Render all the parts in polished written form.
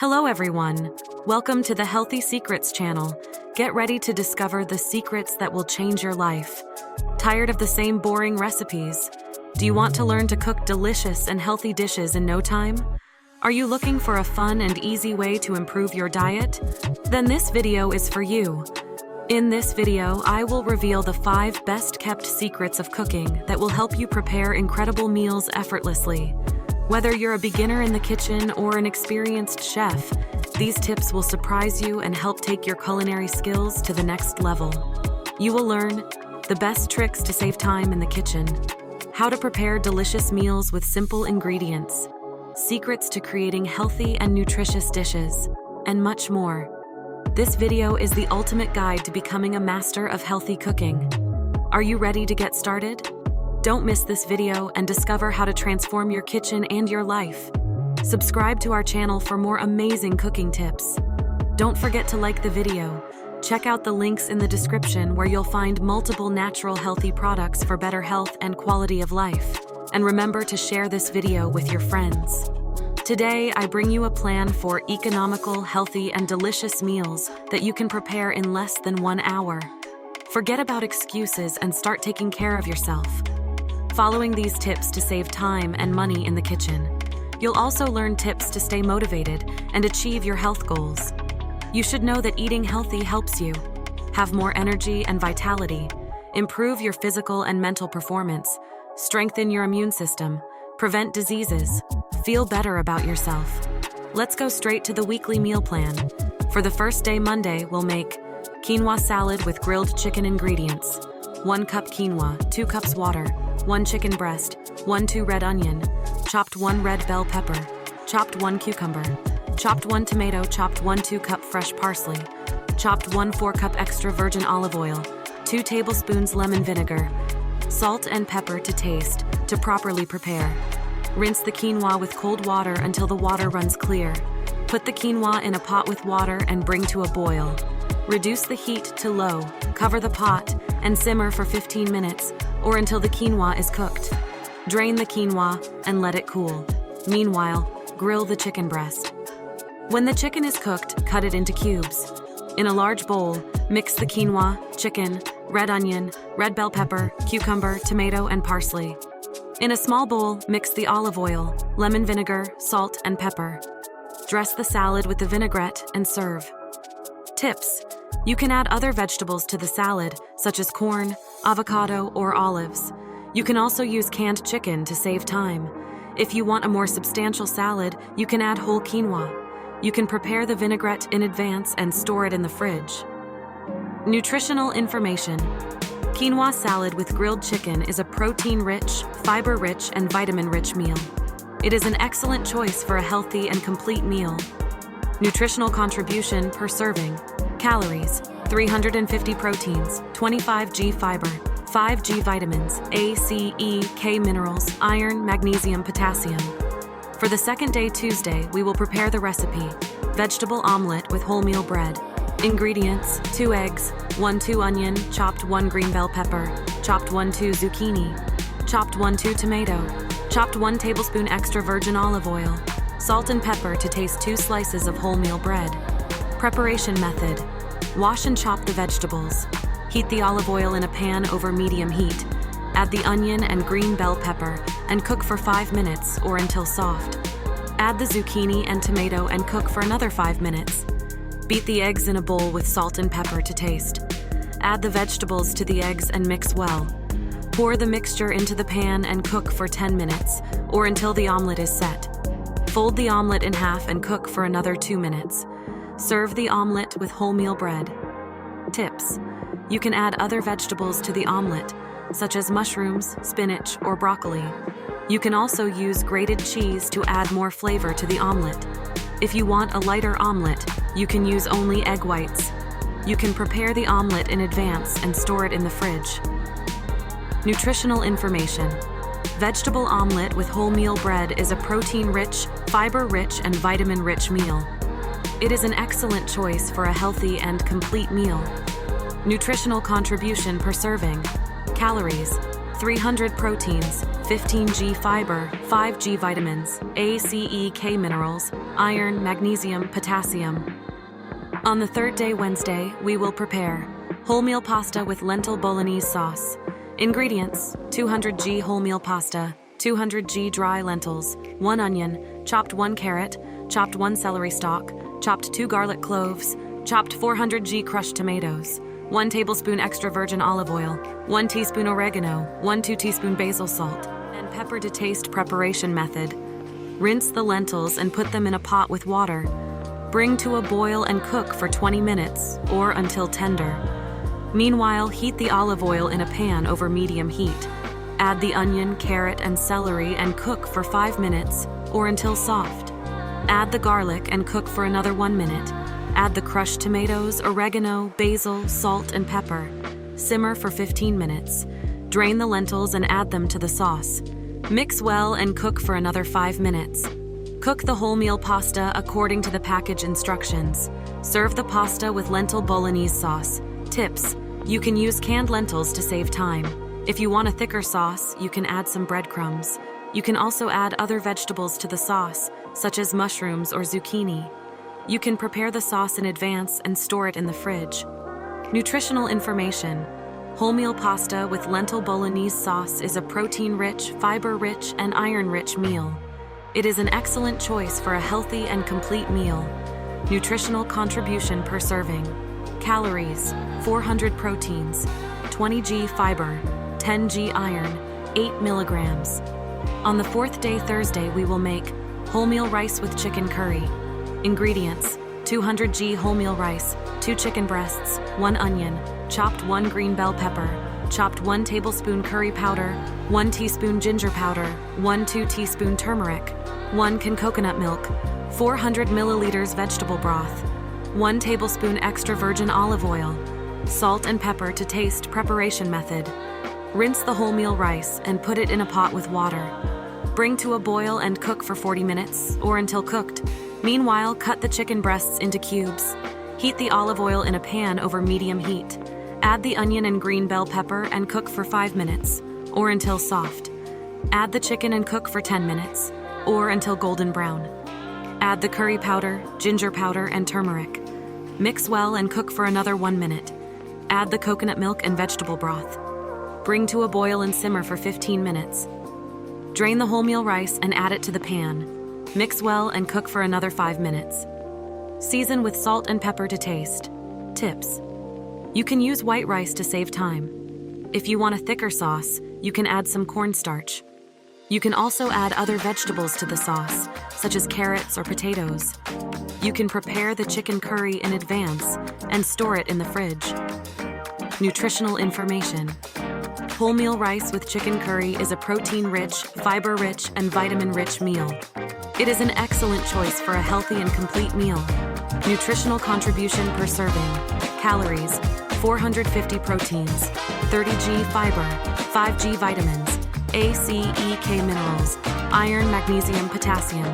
Hello everyone, welcome to the Healthy Secrets channel. Get ready to discover the secrets that will change your life. Tired of the same boring recipes? Do you want to learn to cook delicious and healthy dishes in no time? Are you looking for a fun and easy way to improve your diet? Then this video is for you. In this video, I will reveal the 5 best-kept secrets of cooking that will help you prepare incredible meals effortlessly. Whether you're a beginner in the kitchen or an experienced chef, these tips will surprise you and help take your culinary skills to the next level. You will learn the best tricks to save time in the kitchen, how to prepare delicious meals with simple ingredients, secrets to creating healthy and nutritious dishes, and much more. This video is the ultimate guide to becoming a master of healthy cooking. Are you ready to get started? Don't miss this video and discover how to transform your kitchen and your life. Subscribe to our channel for more amazing cooking tips. Don't forget to like the video. Check out the links in the description where you'll find multiple natural healthy products for better health and quality of life. And remember to share this video with your friends. Today, I bring you a plan for economical, healthy, and delicious meals that you can prepare in less than 1 hour. Forget about excuses and start taking care of yourself. Following these tips to save time and money in the kitchen. You'll also learn tips to stay motivated and achieve your health goals. You should know that eating healthy helps you have more energy and vitality, improve your physical and mental performance, strengthen your immune system, prevent diseases, feel better about yourself. Let's go straight to the weekly meal plan. For the first day, Monday, we'll make quinoa salad with grilled chicken ingredients. 1 cup quinoa, 2 cups water, 1 chicken breast, 1-2 red onion, chopped 1 red bell pepper, chopped 1 cucumber, chopped 1 tomato, chopped 1-2 cup fresh parsley, chopped 1 4 cup extra virgin olive oil, 2 tablespoons lemon vinegar, salt and pepper to taste to properly prepare. Rinse the quinoa with cold water until the water runs clear. Put the quinoa in a pot with water and bring to a boil. Reduce the heat to low, cover the pot, and simmer for 15 minutes or until the quinoa is cooked. Drain the quinoa and let it cool. Meanwhile, grill the chicken breast. When the chicken is cooked, cut it into cubes. In a large bowl, mix the quinoa, chicken, red onion, red bell pepper, cucumber, tomato, and parsley. In a small bowl, mix the olive oil, lemon vinegar, salt, and pepper. Dress the salad with the vinaigrette and serve. Tips: you can add other vegetables to the salad, such as corn, avocado, or olives. You can also use canned chicken to save time. If you want a more substantial salad, you can add whole quinoa. You can prepare the vinaigrette in advance and store it in the fridge. Nutritional information. Quinoa salad with grilled chicken is a protein-rich, fiber-rich, and vitamin-rich meal. It is an excellent choice for a healthy and complete meal. Nutritional contribution per serving. Calories: 350 proteins, 25 g fiber, 5 g vitamins, A, C, E, K minerals, iron, magnesium, potassium. For the second day, Tuesday, we will prepare the recipe: vegetable omelet with wholemeal bread. Ingredients: 2 eggs, 1-2 onion, chopped 1 green bell pepper, chopped 1-2 zucchini, chopped 1-2 tomato, chopped 1 tablespoon extra virgin olive oil, salt and pepper to taste, 2 slices of wholemeal bread. Preparation method: wash and chop the vegetables. Heat the olive oil in a pan over medium heat. Add the onion and green bell pepper and cook for 5 minutes or until soft. Add the zucchini and tomato and cook for another 5 minutes. Beat the eggs in a bowl with salt and pepper to taste. Add the vegetables to the eggs and mix well. Pour the mixture into the pan and cook for 10 minutes or until the omelet is set. Fold the omelet in half and cook for another 2 minutes. Serve the omelet with wholemeal bread. Tips: you can add other vegetables to the omelet, such as mushrooms, spinach, or broccoli. You can also use grated cheese to add more flavor to the omelet. If you want a lighter omelet, you can use only egg whites. You can prepare the omelet in advance and store it in the fridge. Nutritional information. Vegetable omelet with wholemeal bread is a protein-rich, fiber-rich, and vitamin-rich meal. It is an excellent choice for a healthy and complete meal. Nutritional contribution per serving. Calories: 300 proteins, 15G fiber, 5G vitamins, A, C, E, K minerals, iron, magnesium, potassium. On the third day, Wednesday, we will prepare wholemeal pasta with lentil bolognese sauce. Ingredients: 200G wholemeal pasta, 200G dry lentils, 1 onion, chopped 1 carrot, chopped 1 celery stalk, chopped 2 garlic cloves, chopped 400G crushed tomatoes, 1 tablespoon extra virgin olive oil, 1 teaspoon oregano, 2 teaspoon basil salt, and pepper to taste. Preparation method: rinse the lentils and put them in a pot with water. Bring to a boil and cook for 20 minutes or until tender. Meanwhile, heat the olive oil in a pan over medium heat. Add the onion, carrot, and celery and cook for 5 minutes or until soft. Add the garlic and cook for another 1 minute. Add the crushed tomatoes, oregano, basil, salt, and pepper. Simmer for 15 minutes. Drain the lentils and add them to the sauce. Mix well and cook for another 5 minutes. Cook the wholemeal pasta according to the package instructions. Serve the pasta with lentil bolognese sauce. Tips: you can use canned lentils to save time. If you want a thicker sauce, you can add some breadcrumbs. You can also add other vegetables to the sauce, such as mushrooms or zucchini. You can prepare the sauce in advance and store it in the fridge. Nutritional information: wholemeal pasta with lentil bolognese sauce is a protein-rich, fiber-rich, and iron-rich meal. It is an excellent choice for a healthy and complete meal. Nutritional contribution per serving: calories, 400 proteins, 20G fiber, 10G iron, 8 milligrams. On the fourth day, Thursday, we will make wholemeal rice with chicken curry. Ingredients: 200G wholemeal rice, 2 chicken breasts, 1 onion, chopped 1 green bell pepper, chopped 1 tablespoon curry powder, 1 teaspoon ginger powder, 2 teaspoon turmeric, 1 can coconut milk, 400 milliliters vegetable broth, 1 tablespoon extra virgin olive oil, salt and pepper to taste. Preparation method: rinse the wholemeal rice and put it in a pot with water. Bring to a boil and cook for 40 minutes or until cooked. Meanwhile, cut the chicken breasts into cubes. Heat the olive oil in a pan over medium heat. Add the onion and green bell pepper and cook for 5 minutes or until soft. Add the chicken and cook for 10 minutes or until golden brown. Add the curry powder, ginger powder, and turmeric. Mix well and cook for another 1 minute. Add the coconut milk and vegetable broth. Bring to a boil and simmer for 15 minutes. Drain the wholemeal rice and add it to the pan. Mix well and cook for another 5 minutes. Season with salt and pepper to taste. Tips: you can use white rice to save time. If you want a thicker sauce, you can add some cornstarch. You can also add other vegetables to the sauce, such as carrots or potatoes. You can prepare the chicken curry in advance and store it in the fridge. Nutritional information: wholemeal rice with chicken curry is a protein-rich, fiber-rich, and vitamin-rich meal. It is an excellent choice for a healthy and complete meal. Nutritional contribution per serving: calories, 450 proteins, 30G fiber, 5G vitamins, A, C, E, K minerals, iron, magnesium, potassium.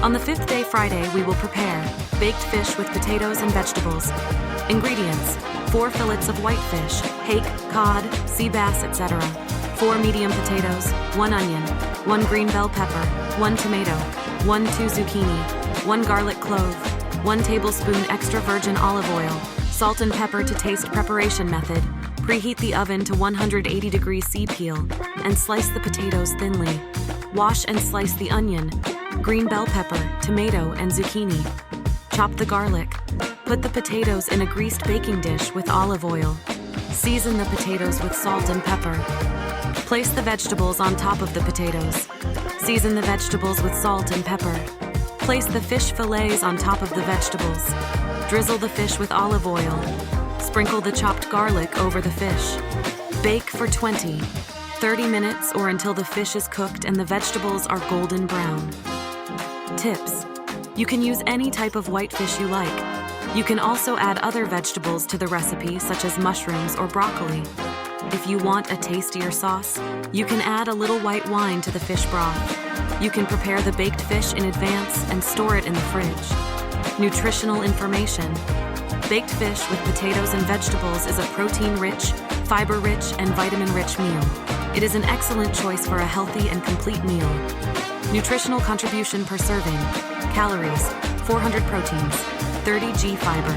On the fifth day, Friday, we will prepare baked fish with potatoes and vegetables. Ingredients: 4 fillets of white fish, hake, cod, sea bass, etc. 4 medium potatoes, 1 onion, 1 green bell pepper, 1 tomato, 2 zucchini, 1 garlic clove, 1 tablespoon extra virgin olive oil, salt and pepper to taste. Preparation method: preheat the oven to 180 degrees C. Peel and slice the potatoes thinly. Wash and slice the onion, green bell pepper, tomato, and zucchini. Chop the garlic. Put the potatoes in a greased baking dish with olive oil. Season the potatoes with salt and pepper. Place the vegetables on top of the potatoes. Season the vegetables with salt and pepper. Place the fish fillets on top of the vegetables. Drizzle the fish with olive oil. Sprinkle the chopped garlic over the fish. Bake for 20-30 minutes or until the fish is cooked and the vegetables are golden brown. Tips: you can use any type of white fish you like. You can also add other vegetables to the recipe, such as mushrooms or broccoli. If you want a tastier sauce, you can add a little white wine to the fish broth. You can prepare the baked fish in advance and store it in the fridge. Nutritional information: baked fish with potatoes and vegetables is a protein-rich, fiber-rich, and vitamin-rich meal. It is an excellent choice for a healthy and complete meal. Nutritional contribution per serving: calories, 400 proteins, 30 g fiber,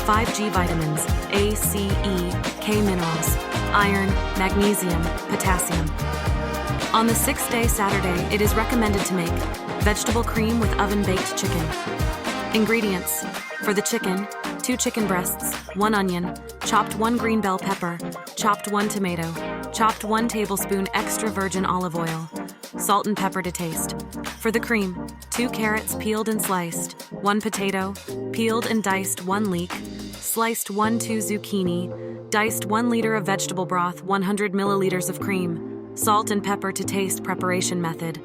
5 g vitamins, A, C, E, K minerals, iron, magnesium, potassium. On the 6th day Saturday, it is recommended to make vegetable cream with oven-baked chicken. Ingredients: for the chicken, 2 chicken breasts, 1 onion, chopped 1 green bell pepper, chopped 1 tomato, chopped 1 tablespoon extra virgin olive oil, salt and pepper to taste. For the cream, 2 carrots peeled and sliced, 1 potato, peeled and diced 1 leek, sliced 2 zucchini, diced 1 liter of vegetable broth, 100 milliliters of cream, salt and pepper to taste. Preparation method: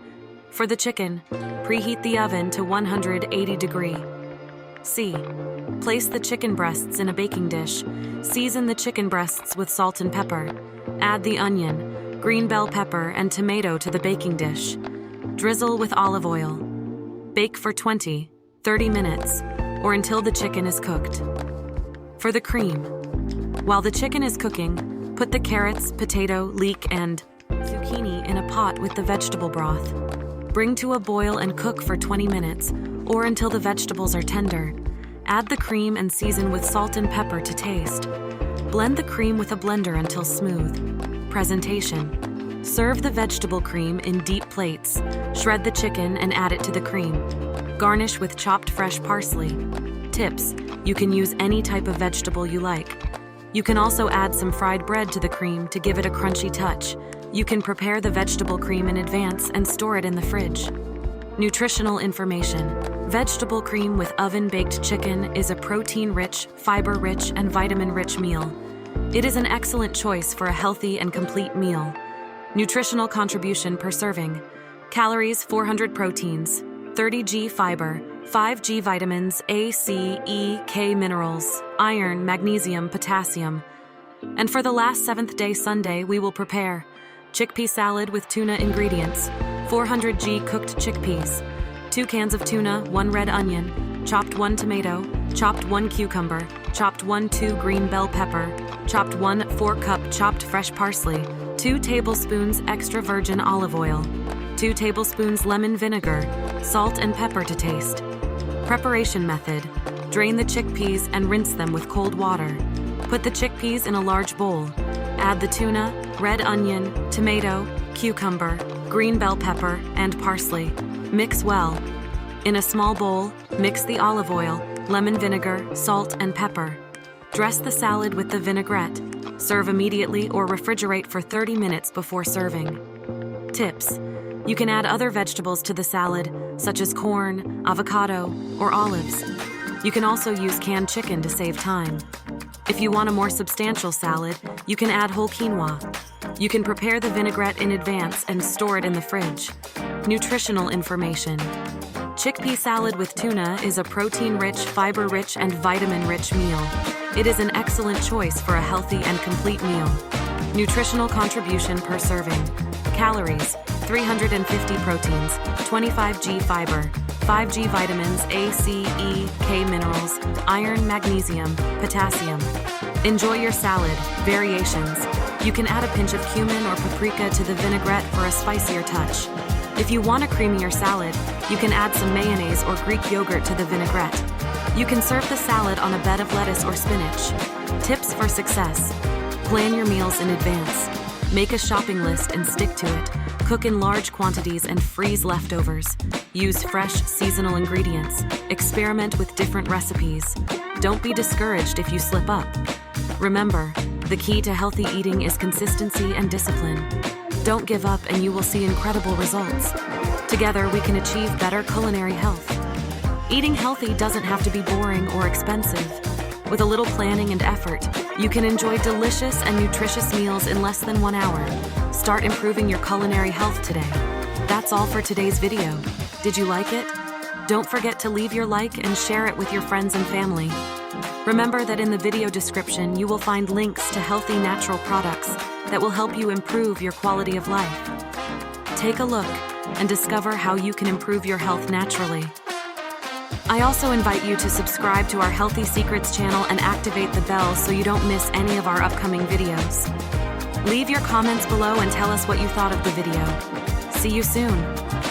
for the chicken, preheat the oven to 180 degree. C. Place the chicken breasts in a baking dish. Season the chicken breasts with salt and pepper. Add the onion, green bell pepper, and tomato to the baking dish. Drizzle with olive oil. Bake for 20-30 minutes, or until the chicken is cooked. For the cream, while the chicken is cooking, put the carrots, potato, leek, and zucchini in a pot with the vegetable broth. Bring to a boil and cook for 20 minutes, or until the vegetables are tender. Add the cream and season with salt and pepper to taste. Blend the cream with a blender until smooth. Presentation: serve the vegetable cream in deep plates. Shred the chicken and add it to the cream. Garnish with chopped fresh parsley. Tips: you can use any type of vegetable you like. You can also add some fried bread to the cream to give it a crunchy touch. You can prepare the vegetable cream in advance and store it in the fridge. Nutritional information: vegetable cream with oven-baked chicken is a protein-rich, fiber-rich, and vitamin-rich meal. It is an excellent choice for a healthy and complete meal. Nutritional contribution per serving: calories, 400 proteins, 30 g fiber, 5 g vitamins, A, C, E, K minerals, iron, magnesium, potassium. And for the last 7th day Sunday, we will prepare chickpea salad with tuna. Ingredients: 400 g cooked chickpeas, 2 cans of tuna, 1 red onion, chopped 1 tomato, chopped 1 cucumber, chopped 2 green bell pepper, chopped 4 cup chopped fresh parsley, 2 tablespoons extra virgin olive oil, 2 tablespoons lemon vinegar, salt and pepper to taste. Preparation method: drain the chickpeas and rinse them with cold water. Put the chickpeas in a large bowl. Add the tuna, red onion, tomato, cucumber, green bell pepper, and parsley. Mix well. In a small bowl, mix the olive oil, lemon vinegar, salt, and pepper. Dress the salad with the vinaigrette. Serve immediately or refrigerate for 30 minutes before serving. Tips: you can add other vegetables to the salad, such as corn, avocado, or olives. You can also use canned chicken to save time. If you want a more substantial salad, you can add whole quinoa. You can prepare the vinaigrette in advance and store it in the fridge. Nutritional information: chickpea salad with tuna is a protein-rich, fiber-rich, and vitamin-rich meal. It is an excellent choice for a healthy and complete meal. Nutritional contribution per serving: calories, 350 proteins, 25 g fiber, 5 g vitamins, A, C, E, K minerals, iron, magnesium, potassium. Enjoy your salad. Variations: you can add a pinch of cumin or paprika to the vinaigrette for a spicier touch. If you want a creamier salad, you can add some mayonnaise or Greek yogurt to the vinaigrette. You can serve the salad on a bed of lettuce or spinach. Tips for success: plan your meals in advance. Make a shopping list and stick to it. Cook in large quantities and freeze leftovers. Use fresh, seasonal ingredients. Experiment with different recipes. Don't be discouraged if you slip up. Remember, the key to healthy eating is consistency and discipline. Don't give up and you will see incredible results. Together, we can achieve better culinary health. Eating healthy doesn't have to be boring or expensive. With a little planning and effort, you can enjoy delicious and nutritious meals in less than 1 hour. Start improving your culinary health today. That's all for today's video. Did you like it? Don't forget to leave your like and share it with your friends and family. Remember that in the video description, you will find links to healthy natural products that will help you improve your quality of life. Take a look and discover how you can improve your health naturally. I also invite you to subscribe to our Healthy Secrets channel and activate the bell so you don't miss any of our upcoming videos. Leave your comments below and tell us what you thought of the video. See you soon.